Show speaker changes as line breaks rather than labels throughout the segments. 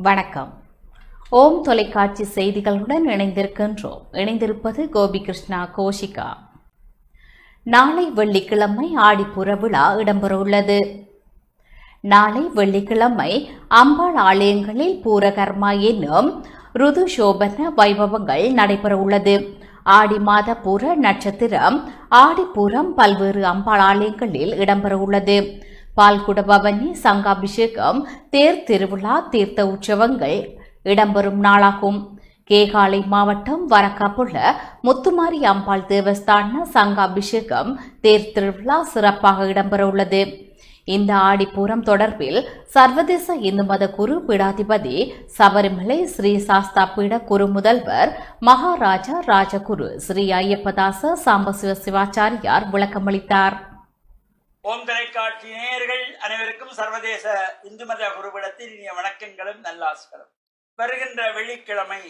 வணக்கம். ஓம் தொலைக்காட்சி செய்திகளுடன் இணைந்திருக்கின்றோம். இணைந்திருப்பது கோபிகிருஷ்ணா கோஷிகா. நாளை வெள்ளிக்கிழமை ஆடிப்புற விழா இடம்பெறவுள்ளது. நாளை வெள்ளிக்கிழமை அம்பாள் ஆலயங்களில் பூரகர்மா என்னும் ருது சோபன வைபவங்கள் நடைபெறவுள்ளது. ஆடி மாத பூர நட்சத்திரம் ஆடிப்பூரம் பல்வேறு அம்பாள் ஆலயங்களில் இடம்பெறவுள்ளது. பால்குட பவனி, சங்காபிஷேகம், தேர் திருவிழா, தீர்த்த உற்சவங்கள் இடம்பெறும் நாளாகும். கேகாலை மாவட்டம் வரக்காப்புள்ள முத்துமாரி அம்பாள் தேவஸ்தான சங்காபிஷேகம், தேர் திருவிழா சிறப்பாக இடம்பெறவுள்ளது. இந்த ஆடிப்பூரம் தொடர்பில் சர்வதேச இந்து மத குரு பீடாதிபதி சபரிமலை ஸ்ரீ சாஸ்தா பீட குரு முதல்வர் மகாராஜா ராஜகுரு ஸ்ரீ ஐயப்பதாச சாம்பசிவ சிவாச்சாரியார் விளக்கமளித்தார்.
ஓம் தொலைக்காட்சி நேயர்கள் அனைவருக்கும் சர்வதேச இந்து மத குருபீடத்தில் இனிய வணக்கங்களும் நல்லாசிகளும். வருகின்ற வெள்ளிக்கிழமை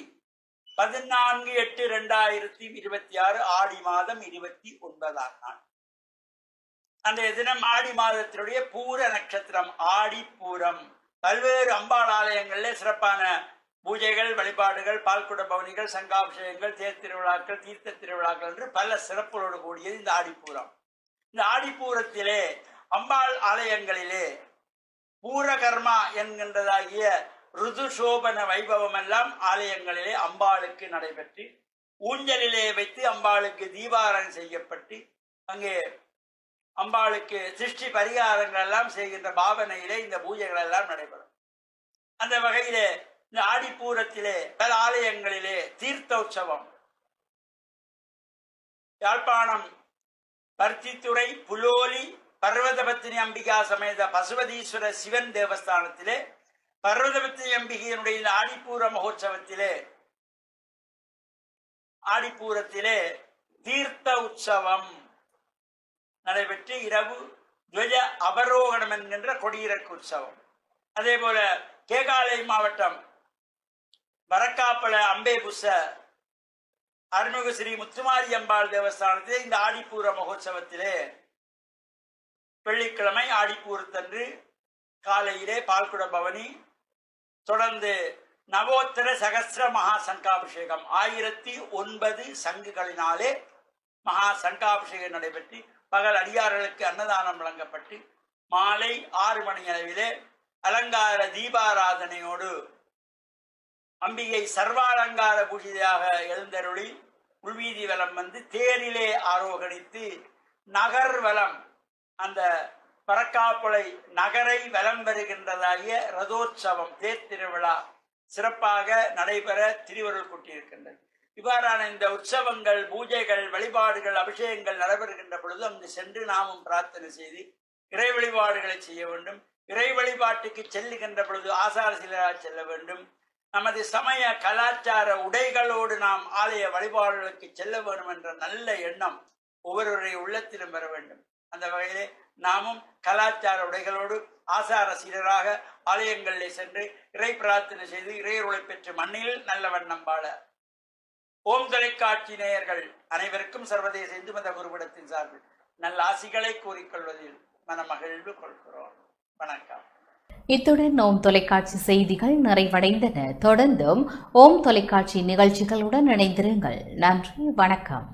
14/8/2026 ஆடி மாதம் 29ஆம் நாள். அன்றைய தினம் ஆடி மாதத்தினுடைய பூர நட்சத்திரம் ஆடிப்பூரம். பல்வேறு அம்பாள் ஆலயங்களிலே சிறப்பான பூஜைகள், வழிபாடுகள், பால்குட பவனிகள், சங்காபிஷேகங்கள், தேர் திருவிழாக்கள், தீர்த்த திருவிழாக்கள் என்று பல சிறப்புகளோடு கூடியது இந்த ஆடிப்பூரம். இந்த ஆடிப்பூரத்திலே அம்பாள் ஆலயங்களிலே பூரகர்மா என்கின்றதாகிய ருதுசோபன வைபவம் எல்லாம் ஆலயங்களிலே அம்பாளுக்கு நடைபெற்று ஊஞ்சலிலே வைத்து அம்பாளுக்கு தீபாராதனை செய்யப்பட்டு அங்கே அம்பாளுக்கு சிருஷ்டி பரிகாரங்கள் எல்லாம் செய்கின்ற பாவனையிலே இந்த பூஜைகள் எல்லாம் நடைபெறும். அந்த வகையிலே இந்த ஆடிப்பூரத்திலே பல ஆலயங்களிலே தீர்த்த உற்சவம், யாழ்ப்பாணம் பருத்தித்துறை புலோலி பர்வதபத்தினி அம்பிகா சமேத பசுபதீஸ்வர சிவன் தேவஸ்தானத்திலே பர்வதபத்தினி அம்பிகையினுடைய இந்த ஆடிப்பூர மகோற்சவத்திலே ஆடிப்பூரத்திலே தீர்த்த உற்சவம் நடைபெற்று இரவு துவஜ அவரோகணம் என்கின்ற கொடியிறக்கு உற்சவம். அதே போல கேகாலை மாவட்டம் வரக்காப்பள அம்பேபுச அருள்மிகு ஸ்ரீ முத்துமாரி அம்பாள் தேவஸ்தானத்திலே இந்த ஆடிப்பூர மகோற்சவத்திலே வெள்ளிக்கிழமை ஆடிப்பூரத்தன்று காலையிலே பால்குட பவனி, தொடர்ந்து நவோத்தர சகஸ்ர மகா சங்காபிஷேகம் 1009 சங்குகளினாலே மகா சங்காபிஷேகம் நடைபெற்று பகல் அடியார்களுக்கு அன்னதானம் வழங்கப்பட்டு மாலை 6 மணி அளவிலே அலங்கார தீபாராதனையோடு அம்பிகை சர்வாலங்கார பூஜையாக எழுந்தருளி உள்வீதி வலம் வந்து தேரிலே ஆரோகணித்து நகர் வலம், அந்த பரக்காப்புளை நகரை வலம் வருகின்றதாகிய ரதோற்சவம், தேர் திருவிழா சிறப்பாக நடைபெற திருவருள் கூட்டியிருக்கின்றது. இவ்வாறான இந்த உற்சவங்கள், பூஜைகள், வழிபாடுகள், அபிஷேகங்கள் நடைபெறுகின்ற பொழுது அங்கு சென்று நாமும் பிரார்த்தனை செய்து இறை வழிபாடுகளை செய்ய வேண்டும். இறை வழிபாட்டுக்கு செல்லுகின்ற பொழுது ஆசார சீலராக செல்ல வேண்டும். நமது சமய கலாச்சார உடைகளோடு நாம் ஆலய வழிபாடுகளுக்கு செல்ல வேண்டும் என்ற நல்ல எண்ணம் ஒவ்வொருவருடைய உள்ளத்திலும் பெற வேண்டும். அந்த வகையிலே நாமும் கலாச்சார உடைகளோடு ஆசார சீலராக ஆலயங்களிலே சென்று இறை பிரார்த்தனை செய்து இறையருளை பெற்று மண்ணில் நல்ல வண்ணம் வாழ ஓம் தொலைக்காட்சி நேயர்கள் அனைவருக்கும் சர்வதேச இந்து மத குருபீடத்தின் சார்பில் நல்ல ஆசிகளை கூறிக்கொள்வதில் மனமகிழ்வு கொள்கிறோம். வணக்கம்.
இத்துடன் ஓம் தொலைக்காட்சி செய்திகள் நிறைவடைந்தன. தொடர்ந்தும் ஓம் தொலைக்காட்சி நிகழ்ச்சிகளுடன் இணைந்திருங்கள். நன்றி, வணக்கம்.